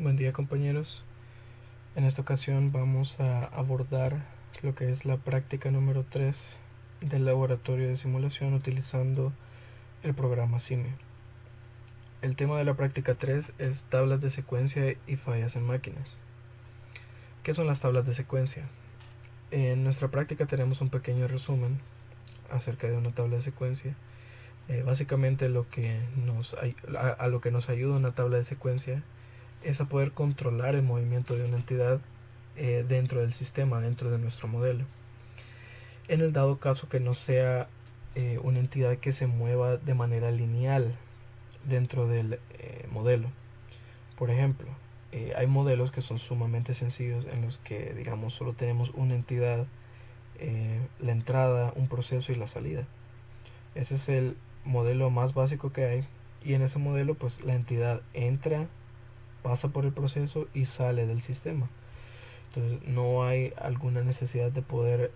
Buen día, compañeros. En esta ocasión vamos a abordar lo que es la práctica número 3 del laboratorio de simulación utilizando el programa Simio. El tema de la práctica 3 es tablas de secuencia y fallas en máquinas. ¿Qué son las tablas de secuencia? En nuestra práctica tenemos un pequeño resumen acerca de una tabla de secuencia. Básicamente a lo que nos ayuda una tabla de secuencia es a poder controlar el movimiento de una entidad dentro del sistema, dentro de nuestro modelo. En el dado caso que no sea una entidad que se mueva de manera lineal dentro del modelo. Por ejemplo, hay modelos que son sumamente sencillos en los que, digamos, solo tenemos una entidad, la entrada, un proceso y la salida. Ese es el modelo más básico que hay, y en ese modelo pues la entidad entra, pasa por el proceso y sale del sistema. Entonces no hay alguna necesidad de poder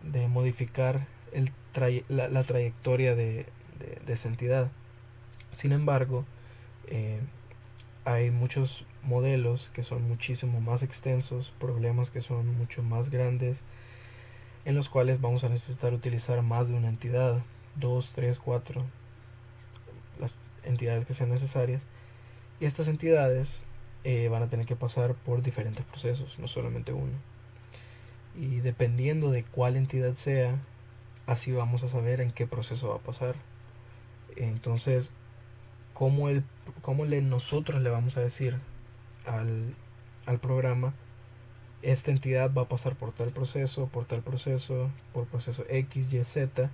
de modificar la trayectoria de esa entidad. Sin embargo, eh, hay muchos modelos que son muchísimo más extensos, problemas que son mucho más grandes, en los cuales vamos a necesitar utilizar más de una entidad, dos, tres, cuatro, las entidades que sean necesarias. Y estas entidades van a tener que pasar por diferentes procesos, no solamente uno. Y dependiendo de cuál entidad sea, así vamos a saber en qué proceso va a pasar. Entonces, ¿cómo, el, nosotros le vamos a decir al programa, esta entidad va a pasar por tal proceso, por proceso X, Y, Z,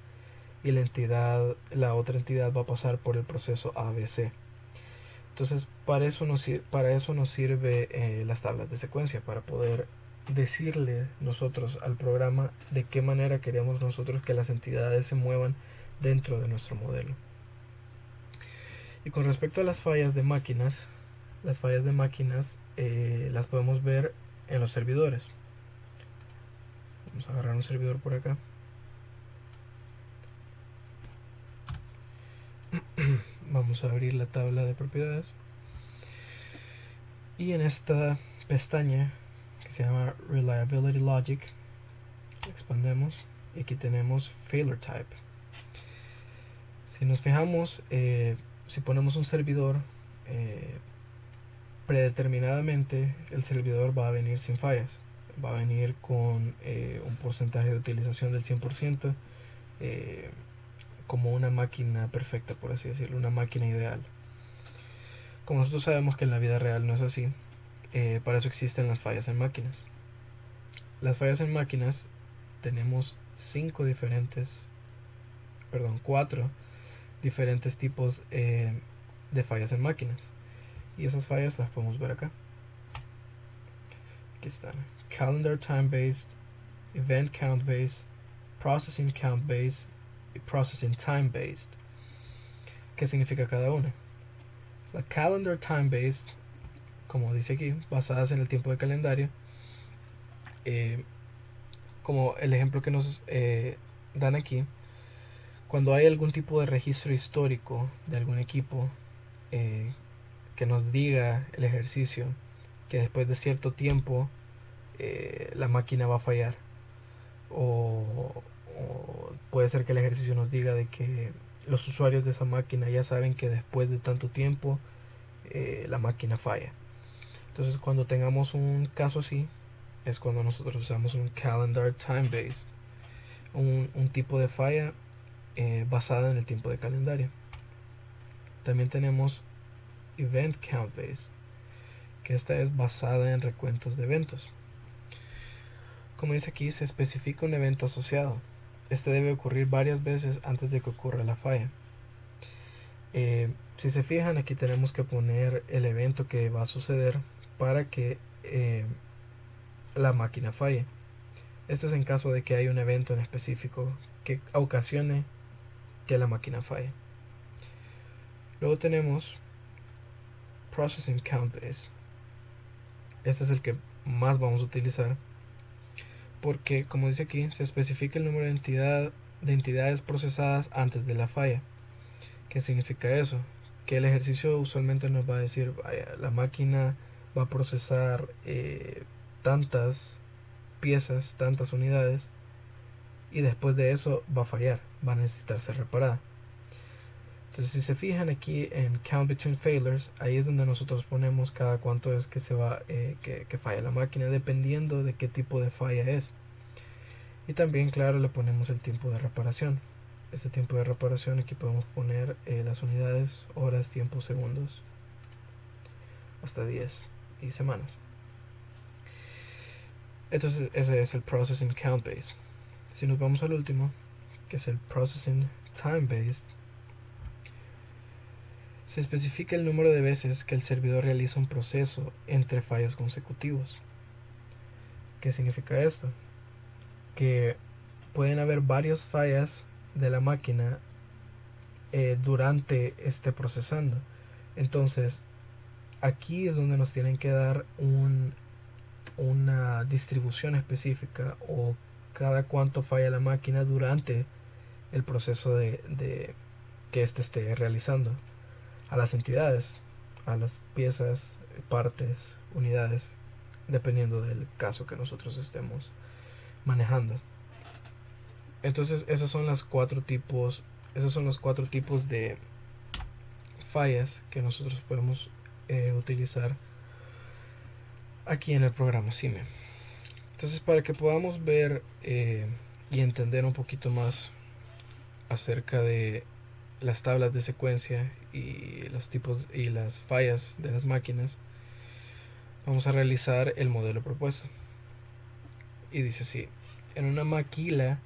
y la otra entidad va a pasar por el proceso A, B, C? Entonces, para eso nos sirve las tablas de secuencia, para poder decirle nosotros al programa de qué manera queremos nosotros que las entidades se muevan dentro de nuestro modelo. Y con respecto a las fallas de máquinas las podemos ver en los servidores. Vamos a agarrar un servidor por acá. Vamos a abrir la tabla de propiedades. Y en esta pestaña que se llama Reliability Logic, expandemos y aquí tenemos Failure Type. Si nos fijamos, si ponemos un servidor, predeterminadamente el servidor va a venir sin fallas, va a venir con un porcentaje de utilización del 100%, como una máquina perfecta, por así decirlo, una máquina ideal. Como nosotros sabemos que en la vida real no es así, para eso existen las fallas en máquinas. Las fallas en máquinas tenemos cuatro diferentes tipos de fallas en máquinas. Y esas fallas las podemos ver acá. Aquí están: calendar time based, event count based, processing count based y processing time based. ¿Qué significa cada una? La calendar time based, como dice aquí, basadas en el tiempo de calendario, eh, como el ejemplo que nos dan aquí, cuando hay algún tipo de registro histórico de algún equipo, eh, que nos diga el ejercicio que después de cierto tiempo la máquina va a fallar, o puede ser que el ejercicio nos diga de que los usuarios de esa máquina ya saben que después de tanto tiempo la máquina falla. Entonces, cuando tengamos un caso así, es cuando nosotros usamos un calendar time based, un tipo de falla basada en el tiempo de calendario. También tenemos event count based, que esta es basada en recuentos de eventos. Como dice aquí, se especifica un evento asociado. Este debe ocurrir varias veces antes de que ocurra la falla. Si se fijan, aquí tenemos que poner el evento que va a suceder para que la máquina falle. Este es en caso de que hay un evento en específico que ocasione que la máquina falle. Luego tenemos Processing Count Base. Este es el que más vamos a utilizar porque, como dice aquí, se especifica el número de entidades procesadas antes de la falla. ¿Qué significa eso? Que el ejercicio usualmente nos va a decir, vaya, la máquina va a procesar tantas piezas, tantas unidades, y después de eso va a fallar, va a necesitar ser reparada. Entonces, si se fijan aquí en Count Between Failures, ahí es donde nosotros ponemos cada cuánto es que se va que falla la máquina, dependiendo de qué tipo de falla es. Y también, claro, le ponemos el tiempo de reparación. Este tiempo de reparación aquí podemos poner las unidades, horas, tiempos, segundos, hasta 10 y semanas. Entonces, ese es el Processing Count Based. Si nos vamos al último, que es el Processing Time Based, se especifica el número de veces que el servidor realiza un proceso entre fallos consecutivos. ¿Qué significa esto? Que pueden haber varias fallas de la máquina durante este procesando. Entonces, aquí es donde nos tienen que dar una distribución específica o cada cuánto falla la máquina durante el proceso de que éste esté realizando a las entidades, a las piezas, partes, unidades, dependiendo del caso que nosotros estemos manejando. Entonces, esos son los cuatro tipos de fallas que nosotros podemos utilizar aquí en el programa CIME. Entonces, para que podamos ver y entender un poquito más acerca de las tablas de secuencia y los tipos y las fallas de las máquinas, vamos a realizar el modelo propuesto. Y dice así: en una maquila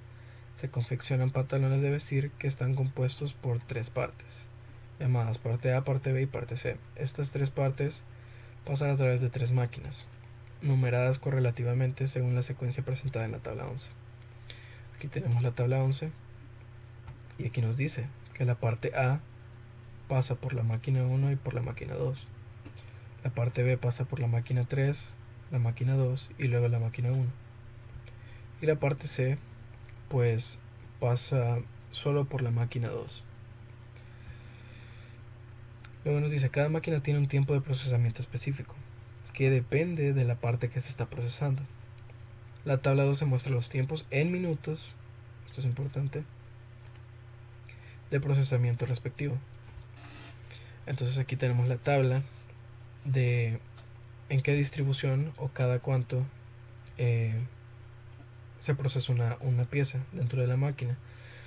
se confeccionan pantalones de vestir que están compuestos por tres partes, llamadas parte A, parte B y parte C. Estas tres partes pasan a través de tres máquinas, numeradas correlativamente según la secuencia presentada en la tabla 11. Aquí tenemos la tabla 11 y aquí nos dice que la parte A pasa por la máquina 1 y por la máquina 2. La parte B pasa por la máquina 3, la máquina 2 y luego la máquina 1. Y la parte C pues pasa solo por la máquina 2. Luego nos dice: cada máquina tiene un tiempo de procesamiento específico, que depende de la parte que se está procesando. La tabla 12 muestra los tiempos en minutos, esto es importante, de procesamiento respectivo. Entonces aquí tenemos la tabla de en qué distribución o cada cuánto se procesa una pieza dentro de la máquina.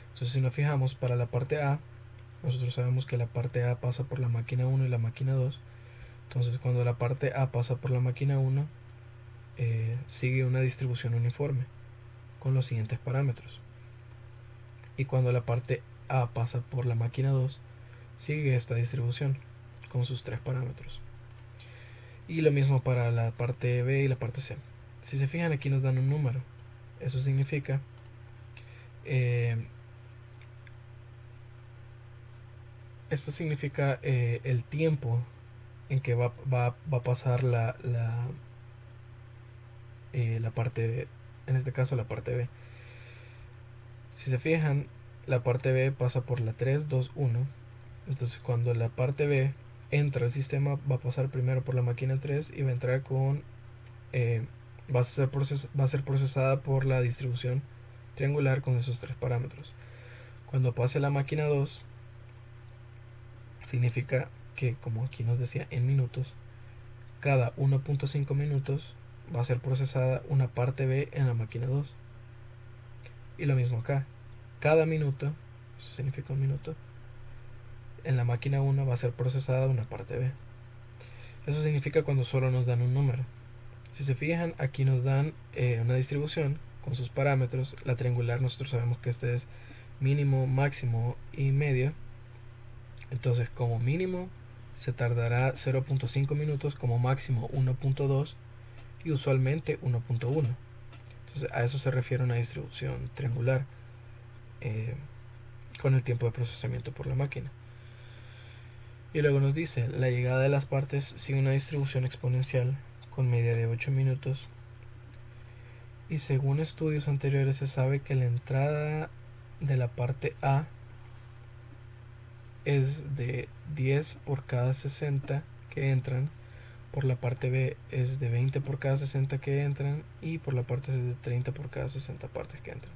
Entonces, si nos fijamos, para la parte A, nosotros sabemos que la parte A pasa por la máquina 1 y la máquina 2. Entonces, cuando la parte A pasa por la máquina 1, sigue una distribución uniforme con los siguientes parámetros. Y cuando la parte A pasa por la máquina 2, sigue esta distribución con sus tres parámetros. Y lo mismo para la parte B y la parte C. Si se fijan, aquí nos dan un número. Eso significa esto significa el tiempo en que va a pasar la parte, en este caso la parte B. Si se fijan, la parte B pasa por la 3, 2, 1. Entonces, cuando la parte B entra al sistema, va a pasar primero por la máquina 3 y va a entrar con va a ser procesada por la distribución triangular con esos tres parámetros. Cuando pase la máquina 2, significa que, como aquí nos decía, en minutos, cada 1.5 minutos va a ser procesada una parte B en la máquina 2. Y lo mismo acá, cada minuto, eso significa un minuto, en la máquina 1 va a ser procesada una parte B. Eso significa cuando solo nos dan un número. Si se fijan, aquí nos dan una distribución con sus parámetros. La triangular, nosotros sabemos que este es mínimo, máximo y medio. Entonces, como mínimo se tardará 0.5 minutos, como máximo 1.2 y usualmente 1.1. Entonces, a eso se refiere una distribución triangular con el tiempo de procesamiento por la máquina. Y luego nos dice: la llegada de las partes sigue una distribución exponencial con media de 8 minutos. Y según estudios anteriores se sabe que la entrada de la parte A es de 10 por cada 60 que entran, por la parte B es de 20 por cada 60 que entran, y por la parte C es de 30 por cada 60 partes que entran.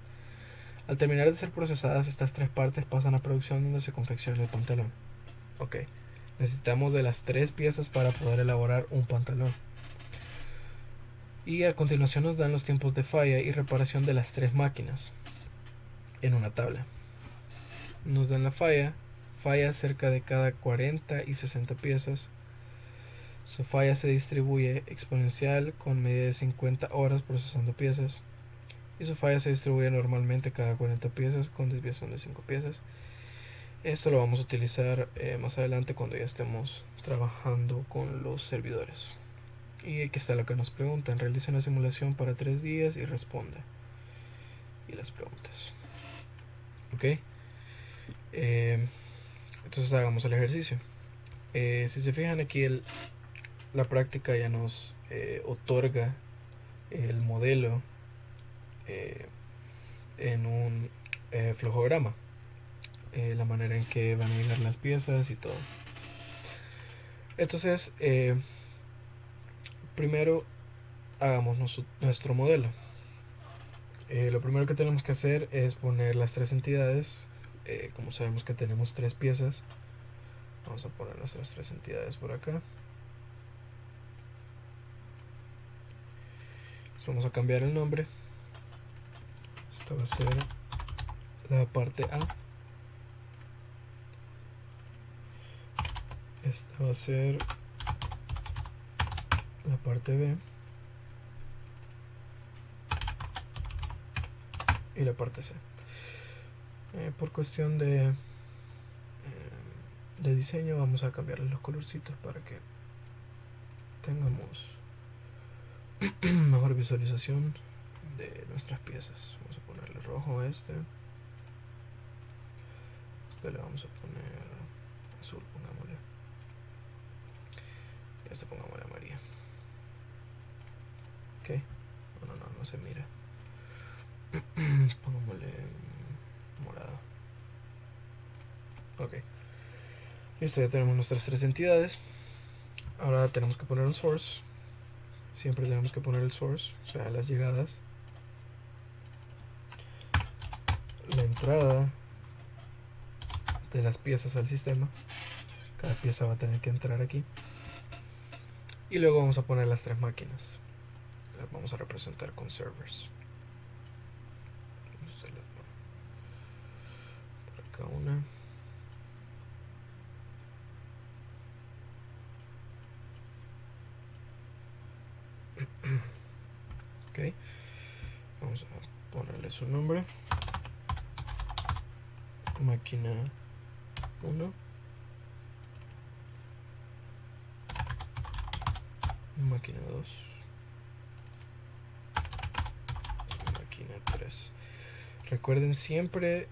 Al terminar de ser procesadas, estas tres partes pasan a producción, donde se confecciona el pantalón. Ok, necesitamos de las tres piezas para poder elaborar un pantalón. Y a continuación nos dan los tiempos de falla y reparación de las tres máquinas en una tabla. Nos dan la falla cerca de cada 40 y 60 piezas. Su falla se distribuye exponencial con medida de 50 horas procesando piezas. Y su falla se distribuye normalmente cada 40 piezas con desviación de 5 piezas. Esto lo vamos a utilizar más adelante cuando ya estemos trabajando con los servidores. Y aquí está lo que nos preguntan: realiza una simulación para 3 días y responde. Y las preguntas. Ok. Entonces hagamos el ejercicio. Si se fijan aquí, la práctica ya nos otorga el modelo en un flujograma, la manera en que van a llegar las piezas y todo. Entonces, primero hagamos nuestro modelo. Lo primero que tenemos que hacer es poner las tres entidades. Como sabemos que tenemos tres piezas, vamos a poner nuestras tres entidades por acá. Entonces vamos a cambiar el nombre. Esta va a ser la parte A. Esta va a ser la parte B. Y la parte C. Por cuestión de diseño, vamos a cambiarle los colorcitos para que tengamos mejor visualización de nuestras piezas. Vamos a ponerle rojo a este le vamos a poner azul, pongámosle, y este pongámosle amarillo. Ok, no se mira. Pongámosle morado. Ok, listo, ya tenemos nuestras tres entidades. Ahora tenemos que poner un source. Siempre tenemos que poner el source, o sea, las llegadas, la entrada de las piezas al sistema. Cada pieza va a tener que entrar aquí. Y luego vamos a poner las tres máquinas. Las vamos a representar con servers. Por acá una. Ok, vamos a ponerle su nombre: máquina 1, máquina 2, máquina 3. Recuerden siempre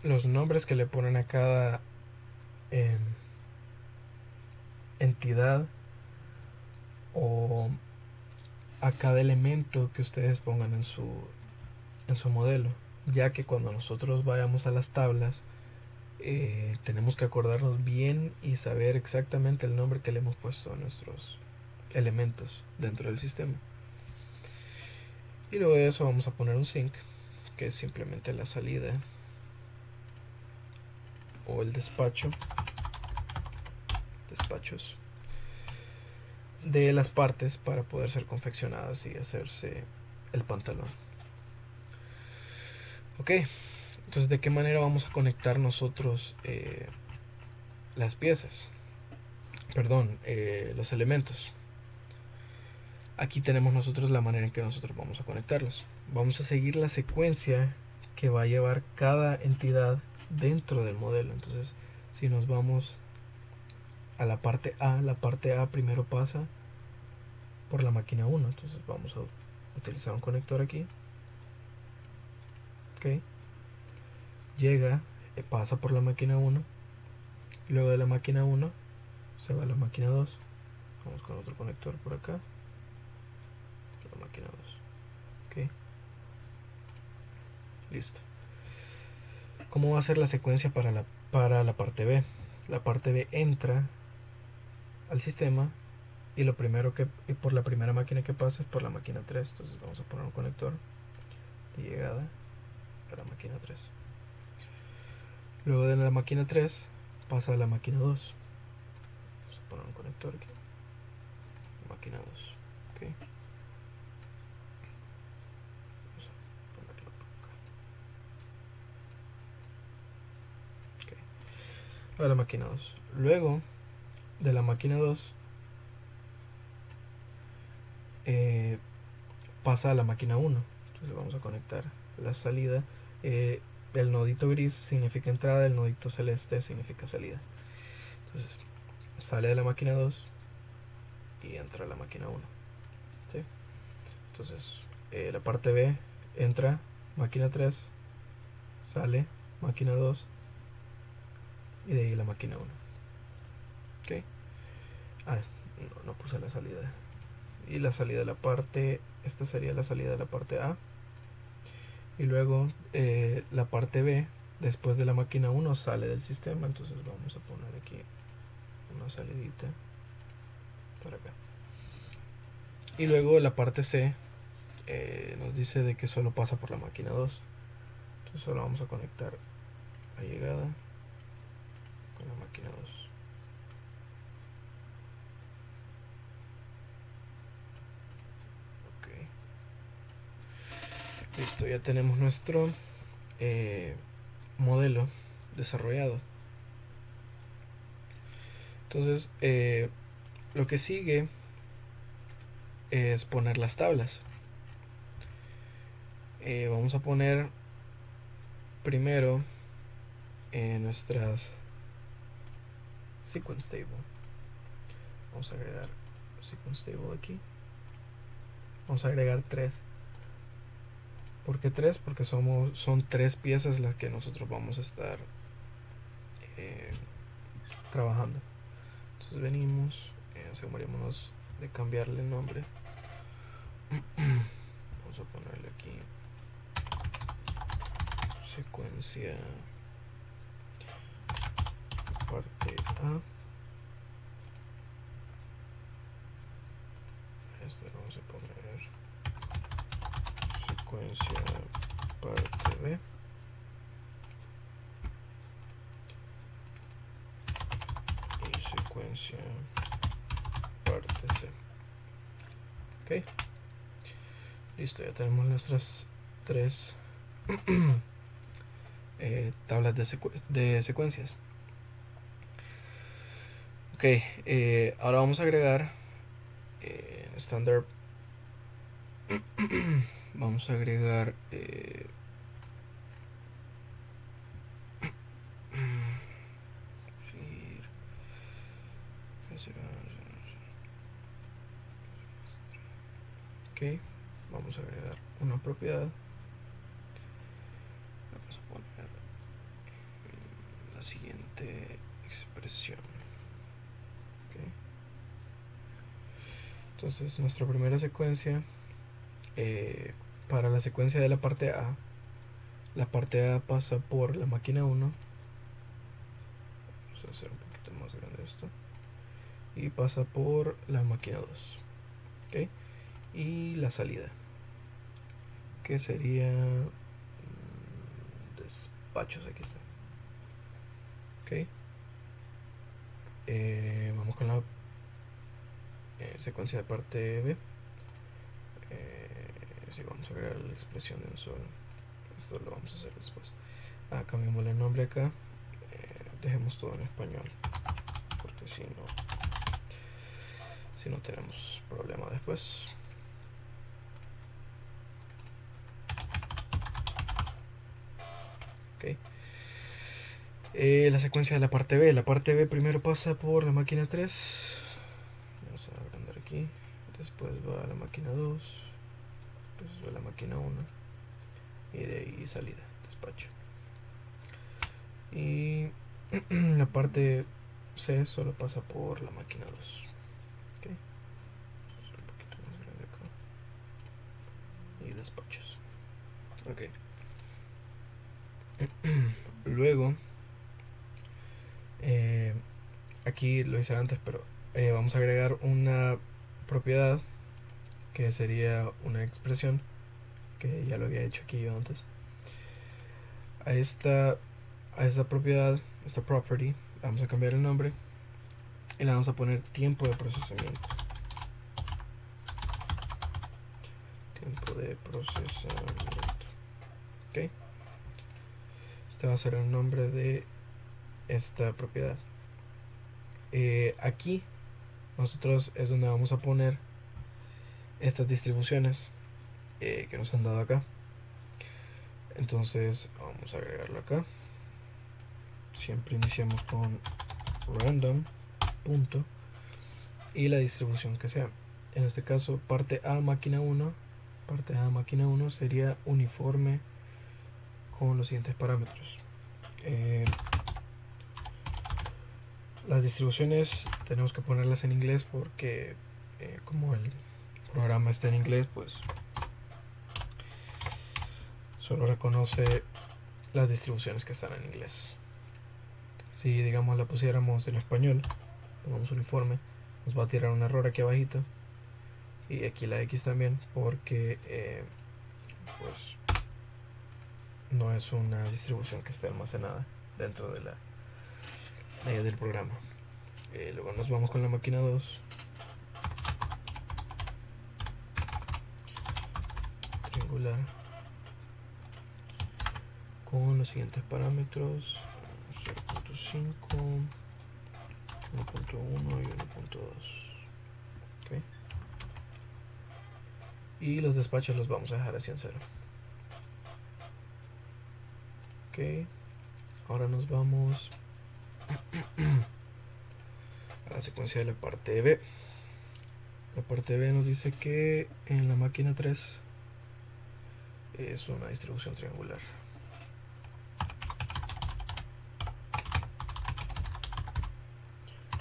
los nombres que le ponen a cada entidad o a cada elemento que ustedes pongan en su modelo, ya que cuando nosotros vayamos a las tablas, tenemos que acordarnos bien y saber exactamente el nombre que le hemos puesto a nuestros elementos dentro del sistema. Y luego de eso vamos a poner un sync, que es simplemente la salida o el despachos de las partes para poder ser confeccionadas y hacerse el pantalón. Ok, entonces ¿de qué manera vamos a conectar nosotros las piezas? Perdón, los elementos. Aquí tenemos nosotros la manera en que nosotros vamos a conectarlos. Vamos a seguir la secuencia que va a llevar cada entidad dentro del modelo. Entonces, si nos vamos a la parte A primero pasa por la máquina 1. Entonces vamos a utilizar un conector aquí. Ok. Llega, pasa por la máquina 1. Luego de la máquina 1 se va a la máquina 2. Vamos con otro conector por acá. La máquina 2. Ok. Listo. ¿Cómo va a ser la secuencia para la parte B? La parte B entra al sistema, y por la primera máquina que pasa es por la máquina 3. Entonces vamos a poner un conector de llegada para la máquina 3. Luego de la máquina 3 pasa a la máquina 2. Vamos a poner un conector aquí, máquina 2. Okay. Vamos a ponerlo acá. Okay. A la máquina 2. Luego de la máquina 2 pasa a la máquina 1. Entonces vamos a conectar la salida. El nodito gris significa entrada, el nodito celeste significa salida. Entonces sale de la máquina 2 y entra a la máquina 1. ¿Sí? Entonces la parte B entra máquina 3, sale máquina 2 y de ahí la máquina 1. ¿Ok? No puse la salida. Y la salida de la parte, esta sería la salida de la parte A. Y luego la parte B, después de la máquina 1, sale del sistema. Entonces vamos a poner aquí una salidita para acá. Y luego la parte C nos dice de que solo pasa por la máquina 2. Entonces solo vamos a conectar la llegada con la máquina 2. Listo, ya tenemos nuestro modelo desarrollado. Entonces lo que sigue es poner las tablas. Vamos a poner primero nuestras sequence table. Vamos a agregar sequence table aquí. Vamos a agregar 3. ¿Por qué 3? Porque son 3 piezas las que nosotros vamos a estar trabajando. Entonces venimos, asegurémonos de cambiarle el nombre. Vamos a ponerle aquí secuencia parte A. Este lo vamos a poner secuencia parte B. Y secuencia parte C. Ok. Listo, ya tenemos nuestras 3 tablas de secuencias. Ok, ahora vamos a agregar estándar. Vamos a agregar ok, vamos a agregar una propiedad. Vamos a poner la siguiente expresión. Okay. Entonces nuestra primera secuencia, para la secuencia de la parte A pasa por la máquina 1. Vamos a hacer un poquito más grande esto. Y pasa por la máquina 2. ¿Okay? Y la salida, que sería despachos, aquí está. ¿Okay? Vamos con la secuencia de parte B. Sí, vamos a agregar la expresión de un solo. Esto lo vamos a hacer después. Cambiamos el nombre acá. Dejemos todo en español, porque si no tenemos problema después. Okay. La secuencia de la parte B. La parte B primero pasa por la máquina 3. Vamos a agrandar aquí. Después va a la máquina 2. Después va a la máquina 1. Y de ahí salida, despacho. Y la parte C solo pasa por la máquina 2. Okay. Un poquito más grande acá. Y despachos. Ok. Luego, aquí lo hice antes, pero vamos a agregar una propiedad que sería una expresión que ya lo había hecho aquí yo antes. A esta propiedad, esta property, vamos a cambiar el nombre y le vamos a poner tiempo de procesamiento. Tiempo de procesamiento. Ok. Este va a ser el nombre de esta propiedad. Aquí nosotros es donde vamos a poner estas distribuciones que nos han dado acá. Entonces vamos a agregarlo acá. Siempre iniciamos con random punto y la distribución que sea. En este caso parte A máquina 1. Parte A máquina 1 sería uniforme con los siguientes parámetros. Las distribuciones tenemos que ponerlas en inglés porque como el programa está en inglés, pues solo reconoce las distribuciones que están en inglés. Si digamos la pusiéramos en español, pongamos uniforme, nos va a tirar un error aquí abajito y aquí la X también porque pues no es una distribución que esté almacenada dentro de del programa. Luego nos vamos con la máquina 2. Triangular con los siguientes parámetros: 0.5, 1.1 y 1.2. Okay. Y los despachos los vamos a dejar así en 0. Ok. Ahora nos vamos a la secuencia de la parte B. La parte B nos dice que en la máquina 3 es una distribución triangular.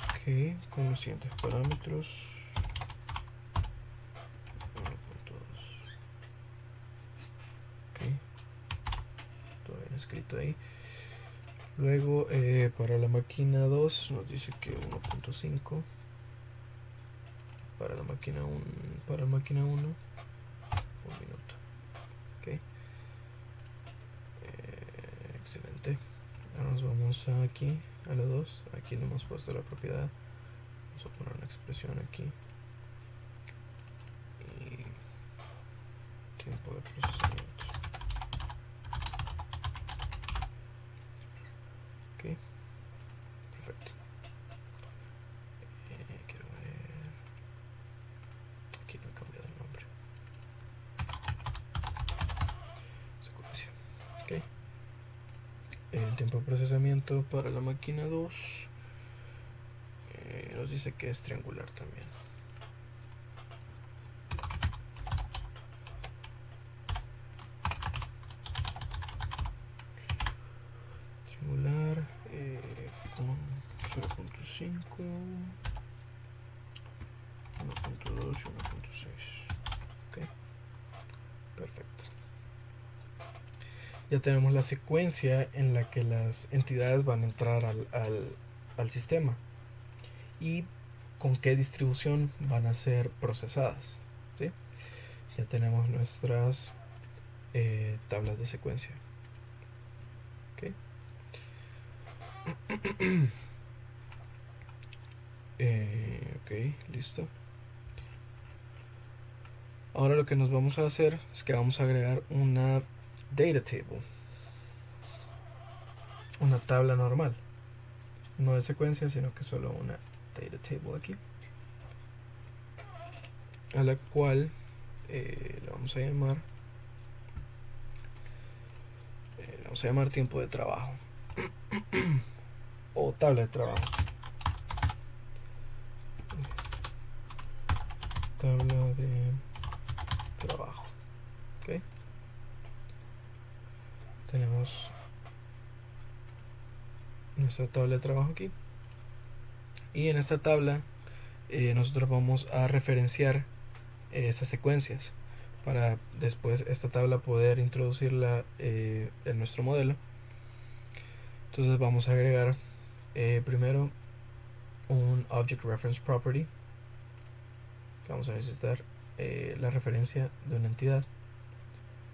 Ok, con los siguientes parámetros: 1.2. Ok, todo bien escrito ahí. Luego para la máquina 2 nos dice que 1.5. Para la máquina 1, para la máquina 1, un minuto. Ok, excelente. Ahora nos vamos aquí a la 2. Aquí no hemos puesto la propiedad. Vamos a poner una expresión aquí. Y tiempo de procesamiento. Ok, perfecto. Quiero ver. Aquí no he cambiado el nombre. Secuencia. Ok. El tiempo de procesamiento para la máquina 2 nos dice que es triangular también. Triangular con 0.5, 1.2 y 1.6. Ok, perfecto. Ya tenemos la secuencia en la que las entidades van a entrar al sistema y con qué distribución van a ser procesadas. ¿Sí? Ya tenemos nuestras tablas de secuencia. ¿Okay? Ok, listo. Ahora lo que nos vamos a hacer es que vamos a agregar una data table, una tabla normal, no de secuencia, sino que solo una data table aquí, a la cual le vamos a llamar tiempo de trabajo o tabla de trabajo. Tabla de trabajo. ¿Okay? Tenemos nuestra tabla de trabajo aquí. Y en esta tabla nosotros vamos a referenciar esas secuencias para después esta tabla poder introducirla en nuestro modelo. Entonces vamos a agregar primero un Object Reference Property, que vamos a necesitar la referencia de una entidad.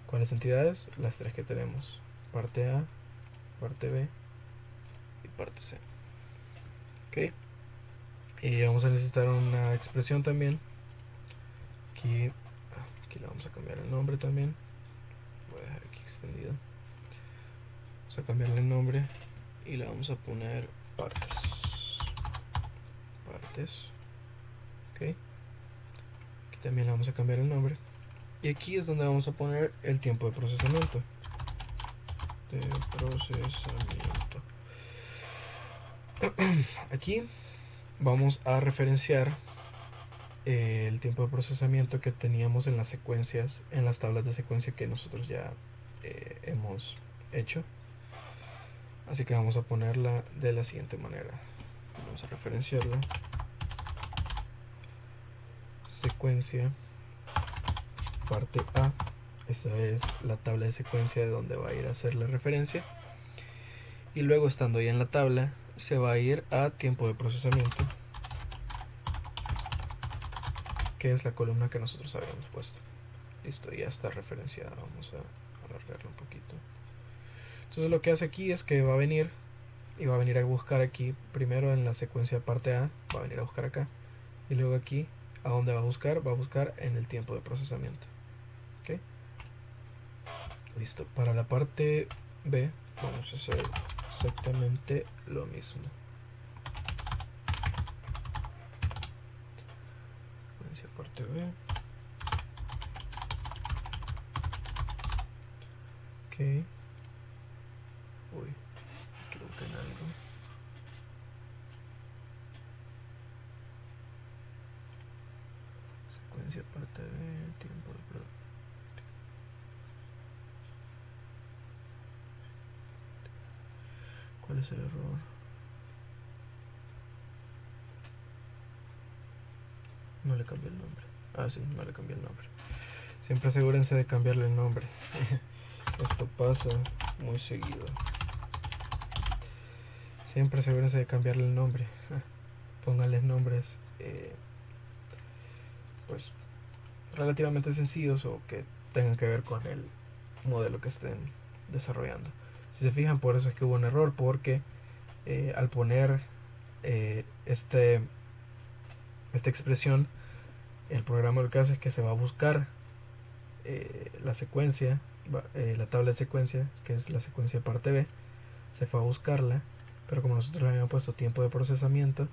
¿Cuáles entidades? Las tres que tenemos: parte A, parte B y parte C. Ok. Y vamos a necesitar una expresión también. Aquí le vamos a cambiar el nombre también. Voy a dejar aquí extendido. Vamos a cambiarle el nombre y le vamos a poner partes. Ok. Aquí también le vamos a cambiar el nombre. Y aquí es donde vamos a poner el tiempo de procesamiento. Aquí vamos a referenciar el tiempo de procesamiento que teníamos en las secuencias, en las tablas de secuencia que nosotros ya hemos hecho. Así que vamos a ponerla de la siguiente manera. Vamos a referenciarla. Secuencia parte A. Esta es la tabla de secuencia de donde va a ir a hacer la referencia. Y luego, estando ya en la tabla, se va a ir a tiempo de procesamiento, que es la columna que nosotros habíamos puesto. Listo, ya está referenciada. Vamos a alargarla un poquito. Entonces lo que hace aquí es que va a venir y va a venir a buscar aquí, primero en la secuencia parte A, va a venir a buscar acá, y luego aquí, ¿a dónde va a buscar? Va a buscar en el tiempo de procesamiento. ¿Ok? Listo. Para la parte B vamos a hacer exactamente lo mismo. Secuencia parte B. Ok. Uy, creo que en algo. Secuencia parte B, tiempo de producto. ¿Cuál es el error? No le cambié el nombre. Ah, sí, no le cambié el nombre. Siempre asegúrense de cambiarle el nombre. Esto pasa muy seguido. Siempre asegúrense de cambiarle el nombre. Pónganles nombres pues relativamente sencillos o que tengan que ver con el modelo que estén desarrollando. Si se fijan, por eso es que hubo un error, porque al poner esta expresión, el programa lo que hace es que se va a buscar la secuencia, la tabla de secuencia, que es la secuencia parte B, se fue a buscarla, pero como nosotros le habíamos puesto tiempo de procesamiento,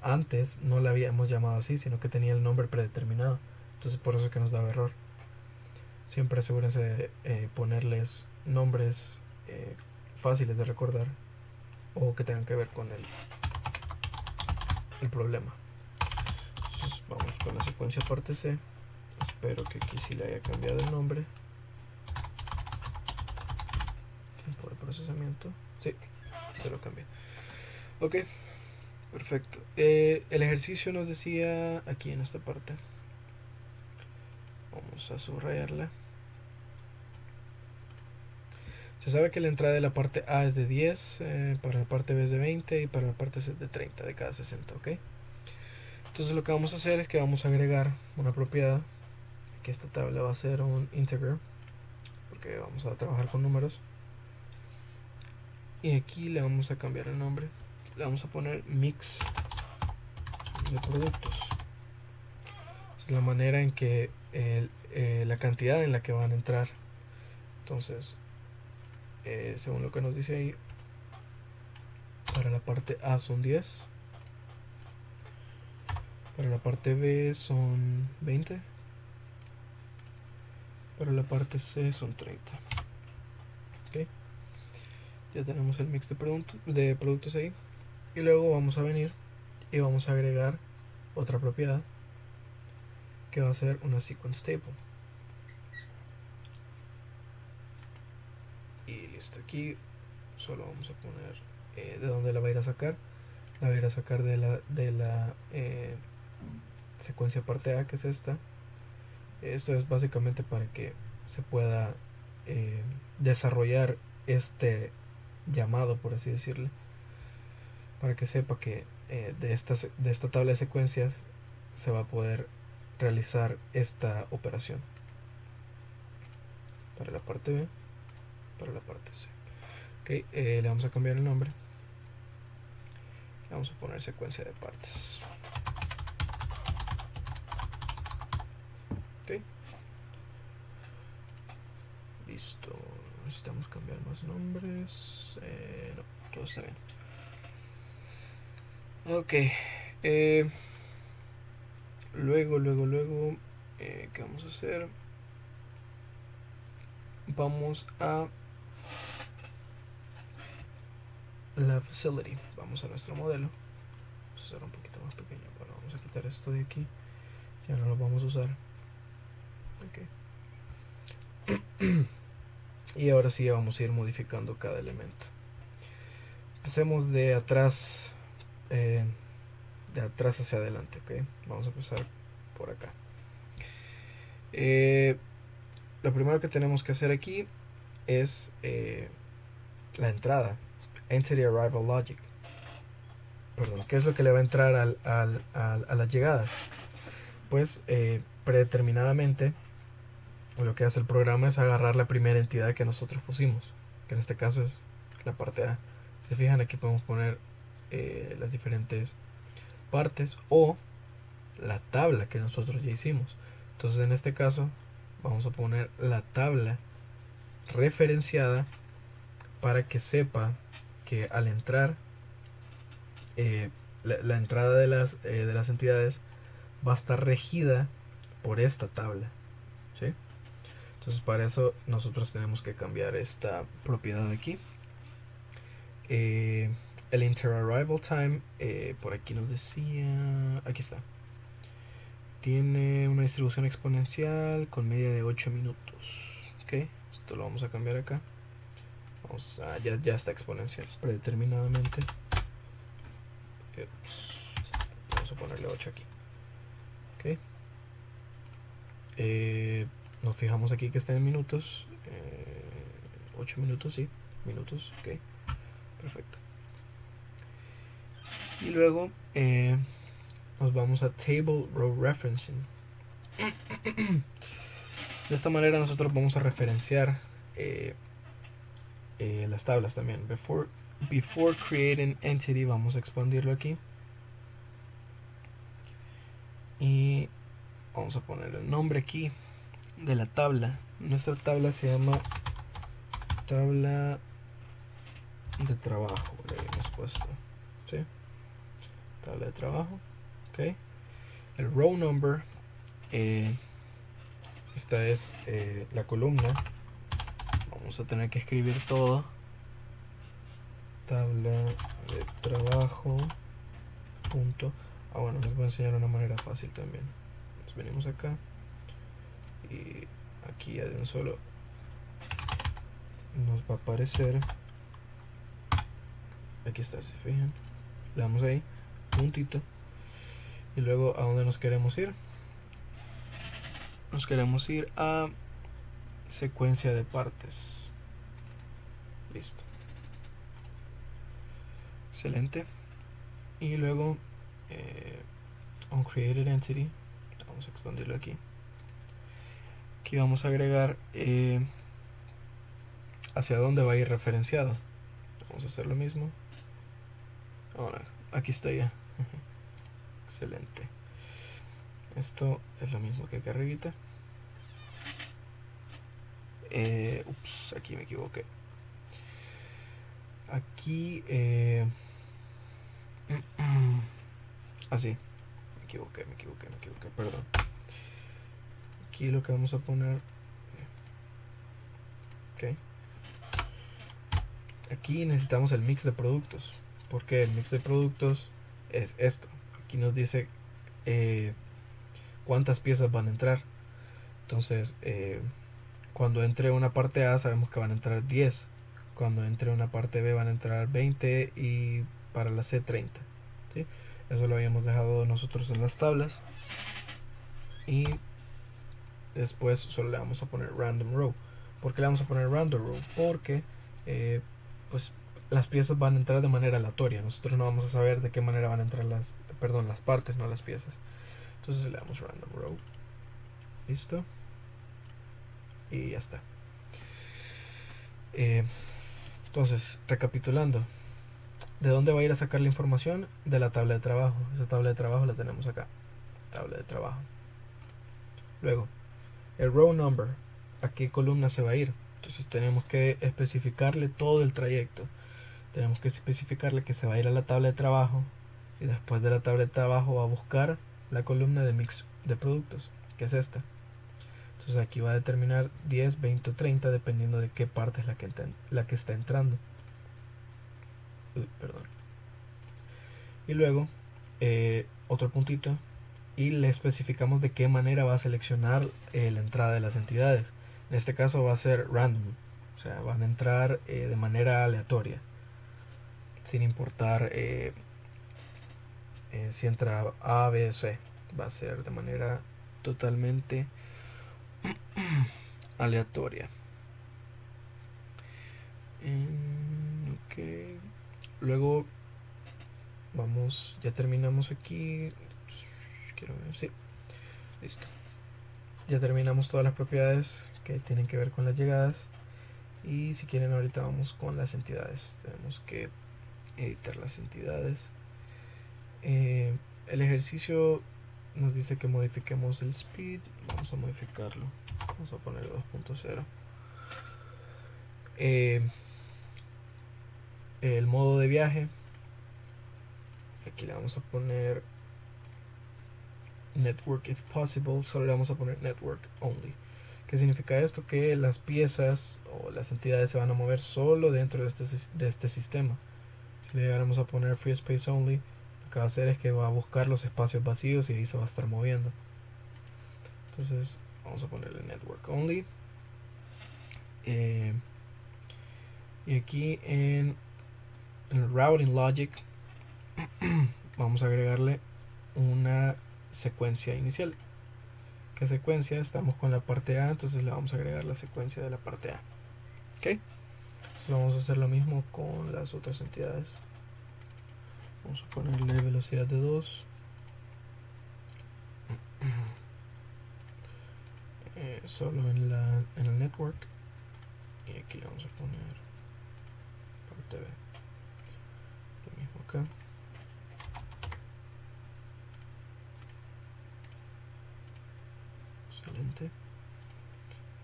antes no la habíamos llamado así, sino que tenía el nombre predeterminado. Entonces por eso es que nos daba error. Siempre asegúrense de ponerles nombres fáciles de recordar o que tengan que ver con el problema. Entonces vamos con la secuencia parte C. Espero que aquí sí le haya cambiado el nombre. Tiempo de procesamiento. Sí, se lo cambié. Ok, perfecto. El ejercicio nos decía aquí en esta parte. Vamos a subrayarla. Se sabe que la entrada de la parte A es de 10, para la parte B es de 20 y para la parte C es de 30 de cada 60, ¿ok? Entonces lo que vamos a hacer es que vamos a agregar una propiedad, que esta tabla va a ser un integer, porque vamos a trabajar con números. Y aquí le vamos a cambiar el nombre, le vamos a poner mix de productos. Es la manera en que la cantidad en la que van a entrar. Entonces, según lo que nos dice ahí, para la parte A son 10, para la parte B son 20, para la parte C son 30. ¿Ok? Ya tenemos el mix de productos ahí. Y luego vamos a venir y vamos a agregar otra propiedad, que va a ser una sequence table. Y listo, aquí solo vamos a poner de dónde la va a ir a sacar. La va a ir a sacar de la secuencia parte A, que es esta. Esto es básicamente para que se pueda desarrollar este llamado, por así decirlo, para que sepa que de esta tabla de secuencias se va a poder realizar esta operación para la parte B, para la parte C. Ok, le vamos a cambiar el nombre, le vamos a poner secuencia de partes. Ok, listo. Necesitamos cambiar más nombres. No, todo está bien. Ok, luego, ¿qué vamos a hacer? Vamos a la facility, vamos a nuestro modelo. Vamos a hacer un poquito más pequeño. Bueno, vamos a quitar esto de aquí, ya no lo vamos a usar. Ok. Y ahora sí vamos a ir modificando cada elemento. Empecemos de atrás hacia adelante. Okay, vamos a empezar por acá. Lo primero que tenemos que hacer aquí es la entrada, Entity Arrival Logic. Perdón, ¿qué es lo que le va a entrar a las llegadas? Pues predeterminadamente lo que hace el programa es agarrar la primera entidad que nosotros pusimos, que en este caso es la parte A. Se fijan, aquí podemos poner las diferentes partes o la tabla que nosotros ya hicimos. Entonces en este caso vamos a poner la tabla referenciada para que sepa que al entrar la entrada de las entidades va a estar regida por esta tabla, ¿sí? Entonces para eso nosotros tenemos que cambiar esta propiedad aquí. El inter-arrival time, por aquí nos decía, aquí está, tiene una distribución exponencial con media de 8 minutos. Ok, esto lo vamos a cambiar acá. Ya está exponencial predeterminadamente. Vamos a ponerle 8 aquí. Ok, nos fijamos aquí que está en minutos. 8 minutos, sí, minutos. Ok, perfecto. Y luego nos vamos a Table Row Referencing. De esta manera nosotros vamos a referenciar las tablas también. Before creating entity, vamos a expandirlo aquí. Y vamos a poner el nombre aquí de la tabla. Nuestra tabla se llama tabla de trabajo, le habíamos puesto, ¿sí? Tabla de trabajo. Ok, el row number, esta es la columna. Vamos a tener que escribir todo. Tabla de trabajo punto. Bueno, les voy a enseñar una manera fácil también. Entonces venimos acá y aquí ya de un solo nos va a aparecer, aquí está, si se fijan, le damos ahí, puntito, y luego a dónde nos queremos ir. Nos queremos ir a secuencia de partes. Listo, excelente. Y luego on created entity, vamos a expandirlo aquí. Aquí vamos a agregar hacia dónde va a ir referenciado. Vamos a hacer lo mismo. Ahora, aquí está ya. Excelente. Esto es lo mismo que acá arribita. Ups, aquí me equivoqué. Aquí así, me equivoqué, perdón. Aquí lo que vamos a poner, ok, aquí necesitamos el mix de productos, porque el mix de productos es esto. Aquí nos dice cuántas piezas van a entrar. Entonces cuando entre una parte A sabemos que van a entrar 10, cuando entre una parte B van a entrar 20 y para la C 30, ¿sí? Eso lo habíamos dejado nosotros en las tablas. Y después solo le vamos a poner random row. ¿Por qué le vamos a poner random row? Porque pues las piezas van a entrar de manera aleatoria. Nosotros no vamos a saber de qué manera van a entrar las partes, no las piezas. Entonces le damos random row. Listo. Y ya está. Entonces, recapitulando, ¿de dónde va a ir a sacar la información? De la tabla de trabajo. Esa tabla de trabajo la tenemos acá. Tabla de trabajo. Luego, el row number, ¿a qué columna se va a ir? Entonces tenemos que especificarle todo el trayecto. Tenemos que especificarle que se va a ir a la tabla de trabajo y después de la tabla de trabajo va a buscar la columna de mix de productos, que es esta. Entonces aquí va a determinar 10, 20 o 30 dependiendo de qué parte es la que está entrando. Perdón. Y luego otro puntito y le especificamos de qué manera va a seleccionar la entrada de las entidades. En este caso va a ser random, o sea, van a entrar de manera aleatoria, sin importar si entra A, B, C. Va a ser de manera totalmente aleatoria. Ok. Luego vamos, ya terminamos aquí. Quiero ver, sí, listo. Ya terminamos todas las propiedades que tienen que ver con las llegadas. Y si quieren ahorita vamos con las entidades. Tenemos que editar las entidades. El ejercicio nos dice que modifiquemos el speed. Vamos a modificarlo. Vamos a poner 2.0. El modo de viaje. Aquí le vamos a poner network if possible. Solo le vamos a poner network only. ¿Qué significa esto? Que las piezas o las entidades se van a mover solo dentro de este sistema. Si le llegáramos a poner free space only, lo que va a hacer es que va a buscar los espacios vacíos y ahí se va a estar moviendo. Entonces vamos a ponerle network only. Y aquí en el routing logic vamos a agregarle una secuencia inicial. ¿Qué secuencia? Estamos con la parte A, entonces le vamos a agregar la secuencia de la parte A. ¿Ok? Entonces vamos a hacer lo mismo con las otras entidades. Vamos a ponerle velocidad de 2. Solo en el network. Y aquí le vamos a poner parte B. Lo mismo acá. Excelente.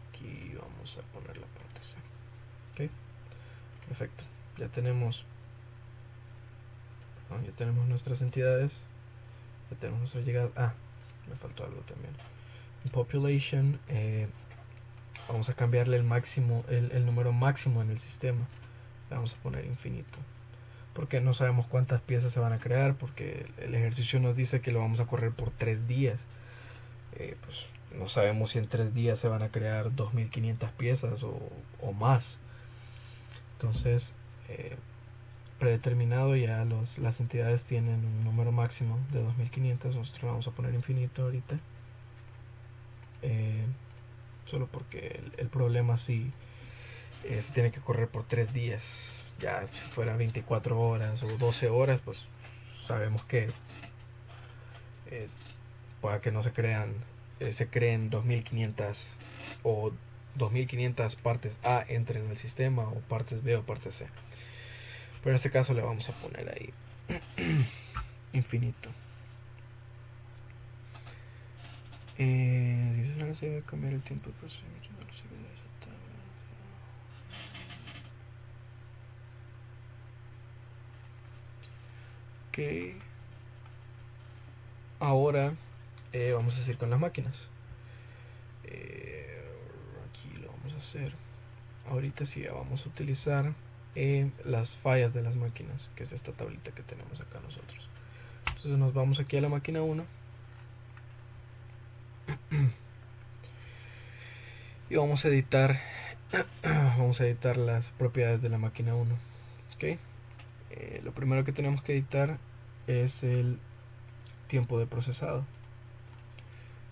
Aquí vamos a poner la parte C. Ok, perfecto. Ya tenemos nuestras entidades. Ya tenemos nuestra llegada. Ah, me faltó algo también. En population vamos a cambiarle el número máximo en el sistema. Le vamos a poner infinito. Porque no sabemos cuántas piezas se van a crear. Porque el ejercicio nos dice que lo vamos a correr por 3 días. Pues no sabemos si en 3 días se van a crear 2500 piezas o más. Entonces, predeterminado ya las entidades tienen un número máximo de 2500. Nosotros vamos a poner infinito ahorita. Solo porque el problema sí se tiene que correr por 3 días. Ya si fuera 24 horas o 12 horas, pues sabemos que para que no se creen 2500 o 2500 partes A entren en el sistema, o partes B o partes C. Pero en este caso le vamos a poner ahí infinito. Ahora se debe cambiar el tiempo de procesamiento. Ok. Ahora vamos a seguir con las máquinas. Aquí lo vamos a hacer. Ahorita sí vamos a utilizar las fallas de las máquinas, que es esta tablita que tenemos acá nosotros. Entonces nos vamos aquí a la máquina 1 y vamos a editar las propiedades de la máquina 1. ¿Okay? Lo primero que tenemos que editar es el tiempo de procesado.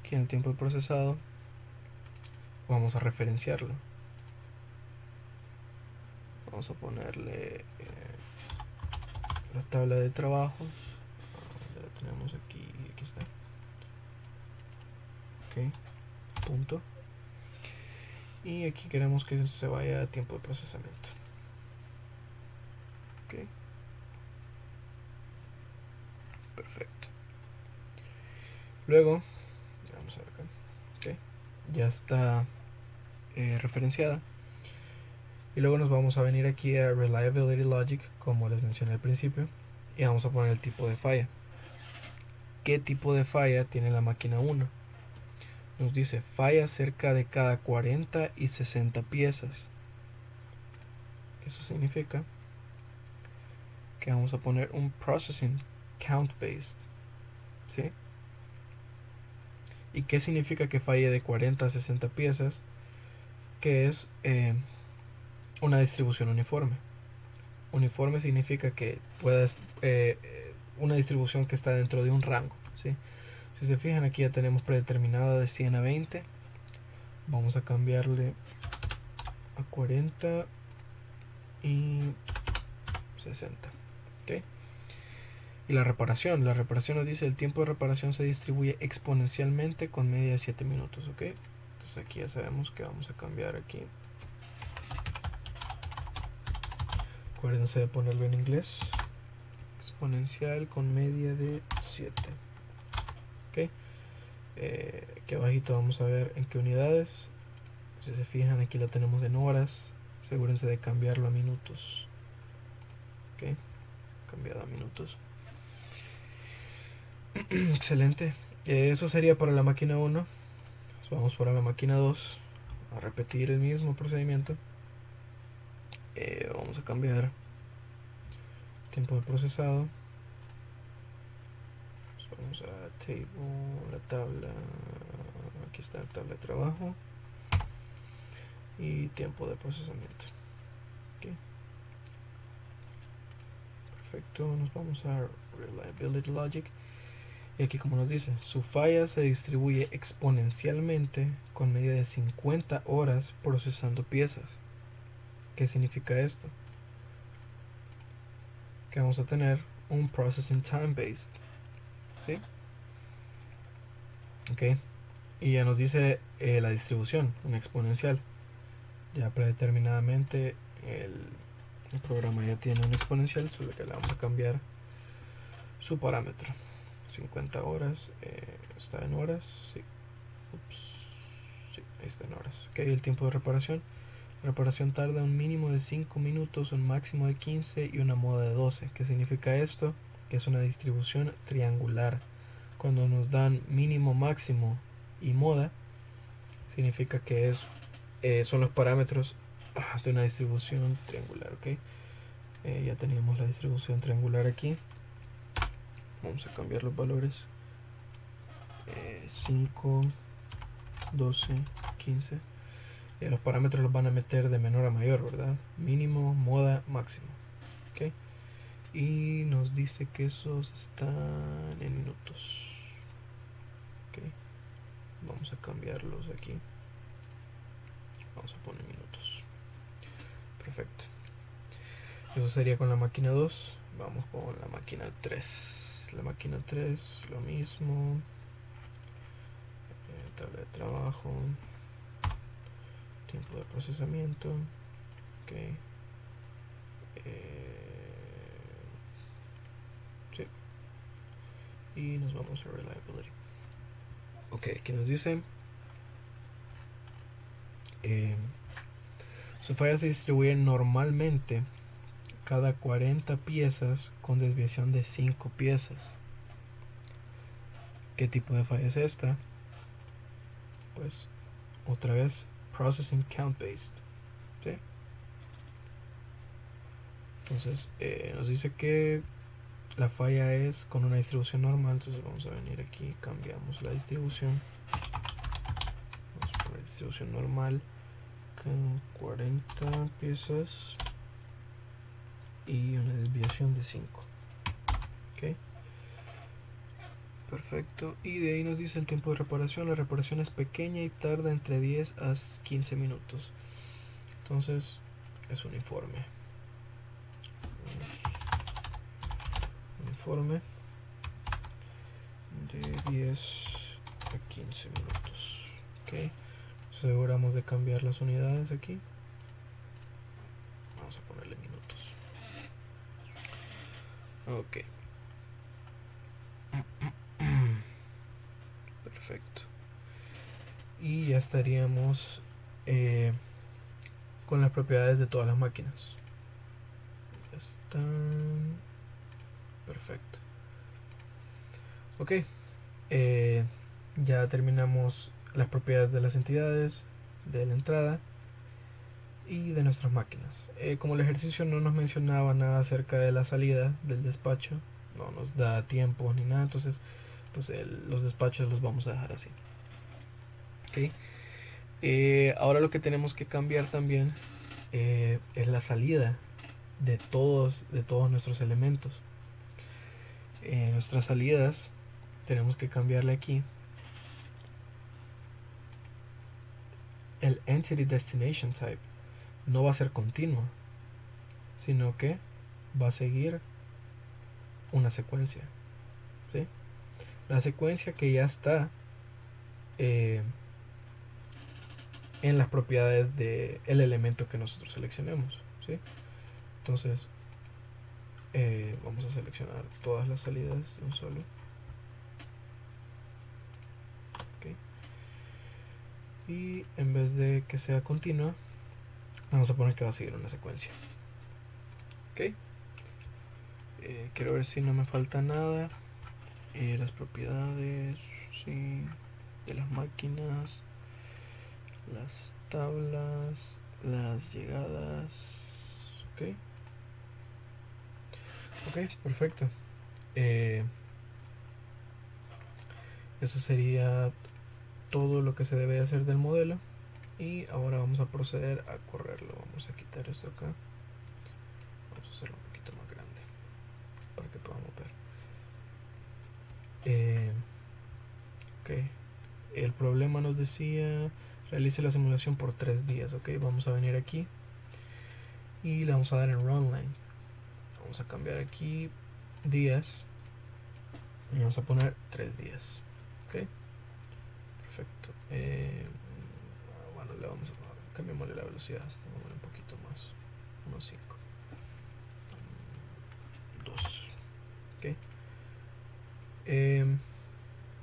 Aquí en el tiempo de procesado vamos a referenciarlo. Vamos a ponerle la tabla de trabajos. Ya la tenemos aquí, aquí está. Ok, punto. Y aquí queremos que se vaya a tiempo de procesamiento. Ok, perfecto. Luego, vamos a ver acá. Ok, ya está referenciada. Y luego nos vamos a venir aquí a Reliability Logic, como les mencioné al principio, y vamos a poner el tipo de falla. ¿Qué tipo de falla tiene la máquina 1? Nos dice falla cerca de cada 40 y 60 piezas. Eso significa que vamos a poner un processing count based, ¿sí? ¿Y qué significa que falle de 40 a 60 piezas? Que es una distribución uniforme. Uniforme significa que puedas una distribución que está dentro de un rango, ¿sí? Si se fijan, aquí ya tenemos predeterminada de 100 a 20. Vamos a cambiarle a 40 y 60. ¿Ok? Y la reparación nos dice el tiempo de reparación se distribuye exponencialmente con media de 7 minutos. ¿Ok? Entonces aquí ya sabemos que vamos a cambiar aquí. Acuérdense de ponerlo en inglés. Exponencial con media de 7. ¿Ok? Aquí abajito vamos a ver en qué unidades. Si se fijan, aquí lo tenemos en horas. Asegúrense de cambiarlo a minutos. Ok, cambiado a minutos. Excelente. Eso sería para la máquina 1. Vamos para la máquina 2. A repetir el mismo procedimiento. Vamos a cambiar tiempo de procesado. Vamos a table, la tabla. Aquí está la tabla de trabajo. Y tiempo de procesamiento. Okay. Perfecto. Nos vamos a Reliability Logic. Y aquí, como nos dice, su falla se distribuye exponencialmente con media de 50 horas procesando piezas. ¿Qué significa esto? Que vamos a tener un processing time based, ¿sí? Ok, y ya nos dice la distribución, una exponencial. Ya predeterminadamente el programa ya tiene un exponencial, solo que le vamos a cambiar su parámetro. 50 horas, está en horas, sí. Ups. Sí, ahí está en horas. Ok, el tiempo de reparación. La reparación tarda un mínimo de 5 minutos, un máximo de 15 y una moda de 12. ¿Qué significa esto? Que es una distribución triangular. Cuando nos dan mínimo, máximo y moda, significa que son los parámetros de una distribución triangular. ¿Ok? Ya teníamos la distribución triangular aquí. Vamos a cambiar los valores. 5, 12, 15. Los parámetros los van a meter de menor a mayor, ¿verdad? Mínimo, moda, máximo. ¿Ok? Y nos dice que esos están en minutos. ¿Ok? Vamos a cambiarlos aquí. Vamos a poner minutos. Perfecto. Eso sería con la máquina 2. Vamos con la máquina 3. La máquina 3, lo mismo. Tabla de trabajo. Tiempo de procesamiento. Ok. Sí. Y nos vamos a Reliability. Ok, aquí nos dice su falla se distribuye normalmente cada 40 piezas con desviación de 5 piezas. ¿Qué tipo de falla es esta? Pues otra vez processing count based, ¿sí? Entonces nos dice que la falla es con una distribución normal. Entonces vamos a venir aquí, cambiamos la distribución, vamos a poner distribución normal con 40 piezas y una desviación de 5. ¿Ok? Perfecto. Y de ahí nos dice el tiempo de reparación. La reparación es pequeña y tarda entre 10 a 15 minutos. Entonces es uniforme. uniforme de 10 a 15 minutos. Ok, aseguramos de cambiar las unidades aquí. Vamos a ponerle minutos. Ok. Perfecto. Y ya estaríamos con las propiedades de todas las máquinas. Ya están. Perfecto. Ok. Ya terminamos las propiedades de las entidades, de la entrada y de nuestras máquinas. Como el ejercicio no nos mencionaba nada acerca de la salida del despacho, no nos da tiempo ni nada, entonces pues los despachos los vamos a dejar así. Okay. Ahora lo que tenemos que cambiar también es la salida de todos nuestros elementos. Nuestras salidas tenemos que cambiarle aquí el Entity Destination Type. No va a ser continua, sino que va a seguir una secuencia, ¿sí? La secuencia que ya está en las propiedades del elemento que nosotros seleccionemos, ¿sí? Entonces vamos a seleccionar todas las salidas de un solo. Okay. Y en vez de que sea continua, vamos a poner que va a seguir una secuencia. Ok. Quiero ver si no me falta nada. Las propiedades, sí, de las máquinas, las tablas, las llegadas. Ok. Ok, perfecto. Eso sería todo lo que se debe hacer del modelo. Y ahora vamos a proceder a correrlo. Vamos a quitar esto acá. Vamos a hacerlo un poquito más grande para que podamos ver. Ok. El problema nos decía realice la simulación por 3 días. Ok, vamos a venir aquí y le vamos a dar en Runline. Vamos a cambiar aquí días y vamos a poner 3 días. Ok, perfecto. Bueno, le vamos a cambiarle la velocidad, pongámosle un poquito más, unos 5, 2. Ok,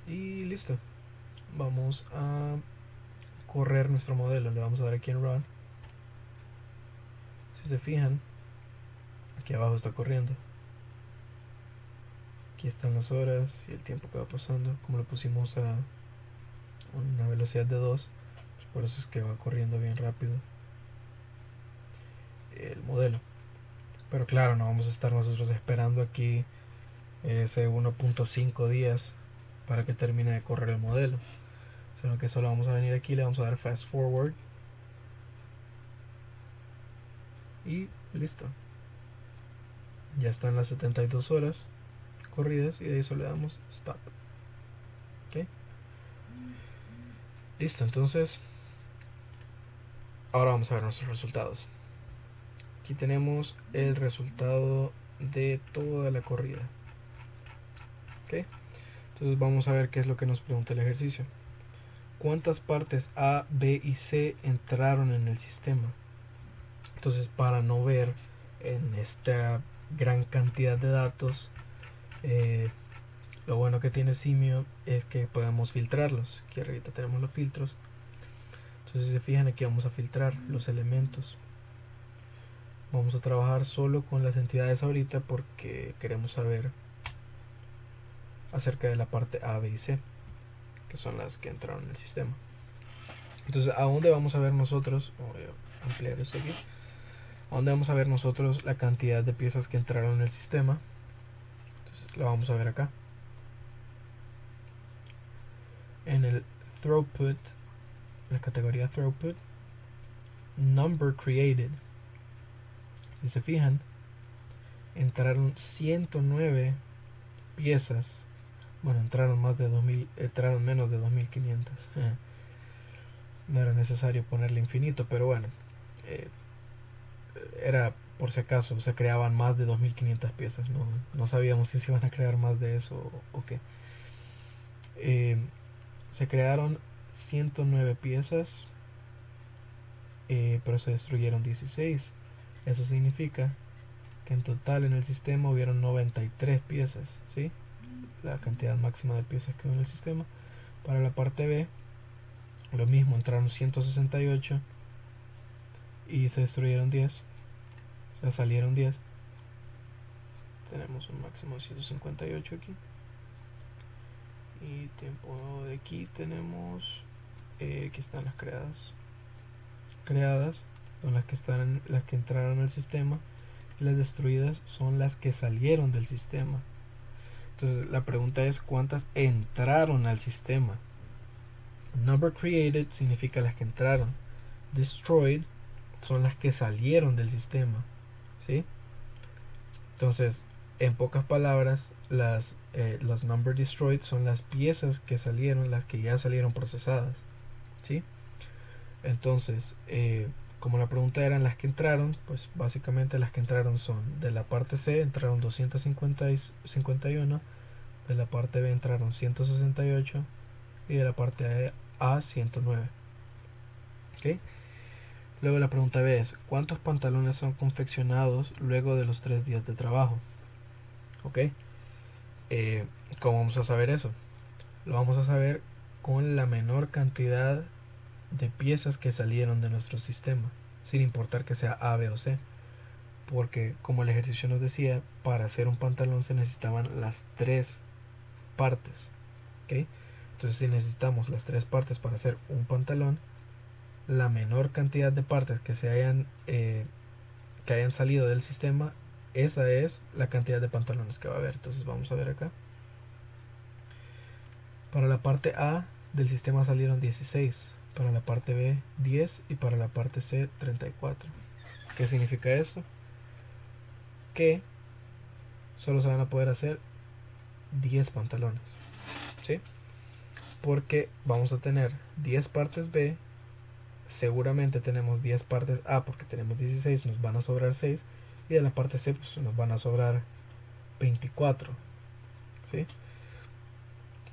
y listo. Vamos a correr nuestro modelo. Le vamos a dar aquí en Run. Si se fijan, aquí abajo está corriendo. Aquí están las horas y el tiempo que va pasando. Como lo pusimos a una velocidad de 2, pues por eso es que va corriendo bien rápido el modelo. Pero claro, no vamos a estar nosotros esperando aquí ese 1.5 días para que termine de correr el modelo, sino que solo vamos a venir aquí, le vamos a dar fast forward y listo. Ya están las 72 horas corridas y de ahí solo le damos stop. ¿Okay? Listo, entonces ahora vamos a ver nuestros resultados. Aquí tenemos el resultado de toda la corrida. ¿Okay? Entonces vamos a ver qué es lo que nos pregunta el ejercicio. ¿Cuántas partes A, B y C entraron en el sistema? Entonces, para no ver en esta gran cantidad de datos, lo bueno que tiene Simio es que podemos filtrarlos. Aquí arriba tenemos los filtros. Entonces, si se fijan, aquí vamos a filtrar los elementos. Vamos a trabajar solo con las entidades ahorita porque queremos saber acerca de la parte A, B y C, que son las que entraron en el sistema. Entonces, ¿a dónde vamos a ver nosotros? Voy a ampliar esto aquí. ¿A dónde vamos a ver nosotros la cantidad de piezas que entraron en el sistema? Entonces, lo vamos a ver acá. En el throughput, la categoría throughput, number created. Si se fijan, entraron 109 piezas. Bueno, entraron más de 2000, entraron menos de 2500. No era necesario ponerle infinito, pero bueno, era por si acaso se creaban más de 2500 piezas. No sabíamos si se iban a crear más de eso o qué. Eh, Se crearon 109 piezas, pero se destruyeron 16. Eso significa que en total en el sistema hubieron 93 piezas, ¿sí? La cantidad máxima de piezas que hubo en el sistema. Para la parte B, lo mismo, entraron 168 y se destruyeron 10, o sea, salieron 10. Tenemos un máximo de 158 aquí. Y tiempo de aquí tenemos, aquí están las creadas. Creadas son las que entraron al sistema, y las destruidas son las que salieron del sistema. Entonces la pregunta es cuántas entraron al sistema. Number created significa las que entraron. Destroyed son las que salieron del sistema, ¿sí? Entonces, en pocas palabras, los number destroyed son las piezas que salieron, las que ya salieron procesadas, ¿sí? Entonces, como la pregunta eran las que entraron, pues básicamente las que entraron son de la parte C entraron 251, de la parte B entraron 168 y de la parte A 109. ¿Ok? Luego la pregunta B es, ¿cuántos pantalones son confeccionados luego de los 3 días de trabajo? ¿Ok? ¿Cómo vamos a saber eso? Lo vamos a saber con la menor cantidad de piezas que salieron de nuestro sistema, sin importar que sea A, B o C. Porque, como el ejercicio nos decía, para hacer un pantalón se necesitaban las 3 partes. ¿Ok? Entonces, si necesitamos las 3 partes para hacer un pantalón, la menor cantidad de partes que hayan salido del sistema, esa es la cantidad de pantalones que va a haber. Entonces vamos a ver acá. Para la parte A del sistema salieron 16, para la parte B 10 y para la parte C 34. ¿Qué significa esto? Que solo se van a poder hacer 10 pantalones, ¿sí? Porque vamos a tener 10 partes B, seguramente tenemos 10 partes A porque tenemos 16, nos van a sobrar 6, y de la parte C pues nos van a sobrar 24, ¿sí?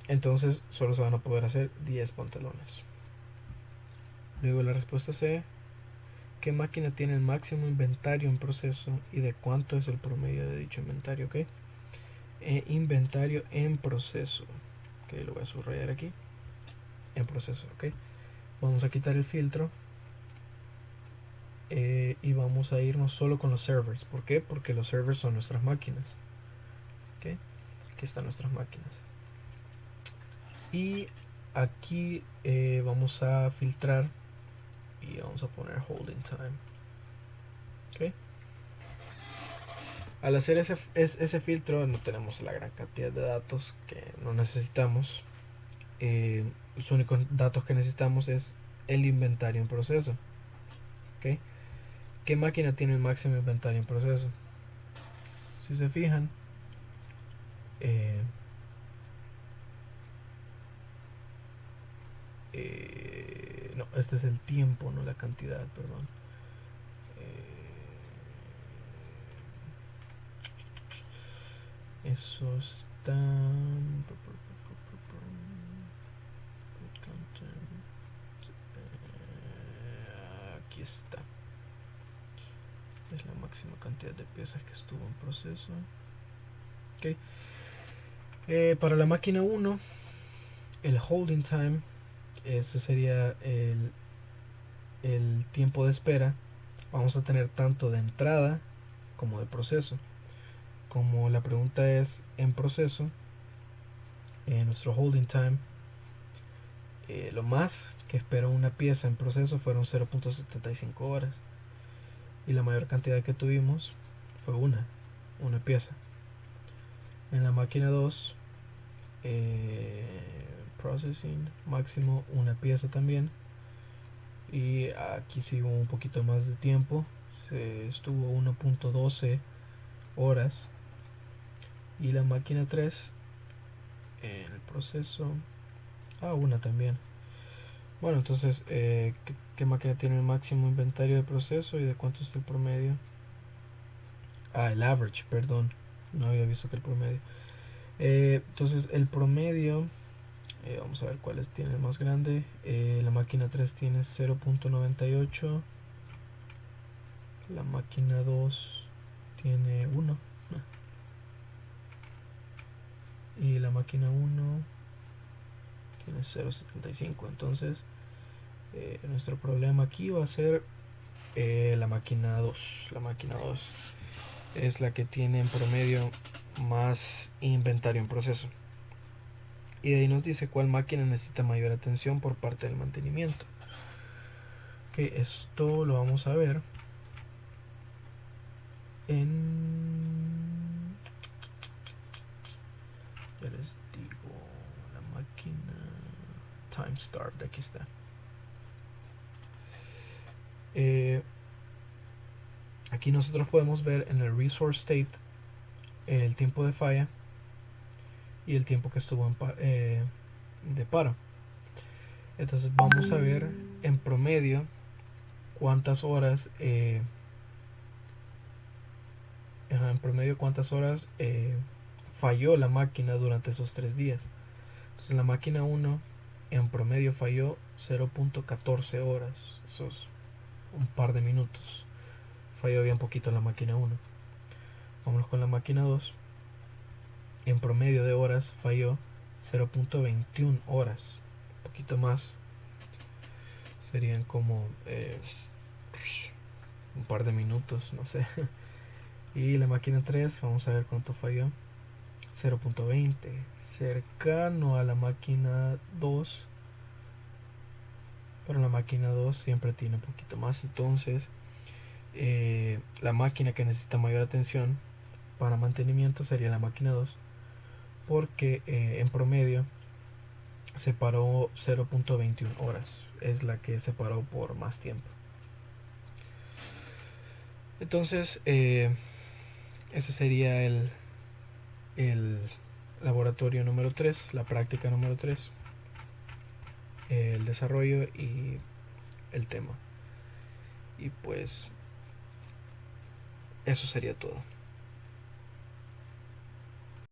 Entonces solo se van a poder hacer 10 pantalones. Luego la respuesta C, ¿qué máquina tiene el máximo inventario en proceso y de cuánto es el promedio de dicho inventario? ¿Ok? Inventario en proceso. Ok, lo voy a subrayar aquí. En proceso, ¿ok? Vamos a quitar el filtro y vamos a irnos solo con los servers. ¿Por qué? Porque los servers son nuestras máquinas. ¿Ok? Aquí están nuestras máquinas. Y aquí vamos a filtrar y vamos a poner holding time. ¿Ok? Al hacer ese filtro no tenemos la gran cantidad de datos que no necesitamos. Los únicos datos que necesitamos es el inventario en proceso. ¿Okay? ¿Qué máquina tiene el máximo inventario en proceso? Si se fijan, no, este es el tiempo, no la cantidad, perdón. Eso está... Aquí está. Esta es la máxima cantidad de piezas que estuvo en proceso. Okay. Para la máquina 1, el holding time, ese sería el tiempo de espera. Vamos a tener tanto de entrada como de proceso. Como la pregunta es en proceso, nuestro holding time, lo más que esperó una pieza en proceso fueron 0.75 horas. Y la mayor cantidad que tuvimos fue una pieza. En la máquina 2, processing, máximo una pieza también. Y aquí sí hubo un poquito más de tiempo, estuvo 1.12 horas. Y la máquina 3, en el proceso, una también. Bueno, entonces, ¿qué máquina tiene el máximo inventario de proceso y de cuánto es el promedio? el average, perdón, no había visto que el promedio. Entonces el promedio, vamos a ver cuáles tiene más grande. La máquina 3 tiene 0.98, la máquina 2 tiene 1 y la máquina 1 tiene 0.75. Entonces nuestro problema aquí va a ser la máquina 2. La máquina 2 es la que tiene en promedio más inventario en proceso. Y de ahí nos dice cuál máquina necesita mayor atención por parte del mantenimiento. Ok, esto lo vamos a ver en... ya les digo, la máquina time start, aquí está. Aquí nosotros podemos ver en el resource state el tiempo de falla y el tiempo que estuvo de paro. Entonces vamos a ver en promedio cuántas horas falló la máquina durante esos 3 días. Entonces la máquina 1 en promedio falló 0.14 horas. Eso es un par de minutos. Falló bien poquito la máquina 1. Vámonos con la máquina 2. En promedio de horas falló 0.21 horas. Un poquito más. Serían como un par de minutos, no sé. Y la máquina 3, vamos a ver cuánto falló. 0.20, cercano a la máquina 2, pero la máquina 2 siempre tiene un poquito más. Entonces la máquina que necesita mayor atención para mantenimiento sería la máquina 2, porque en promedio se paró 0.21 horas, es la que se paró por más tiempo. Entonces ese sería el laboratorio número 3, la práctica número 3, el desarrollo y el tema. Y pues eso sería todo.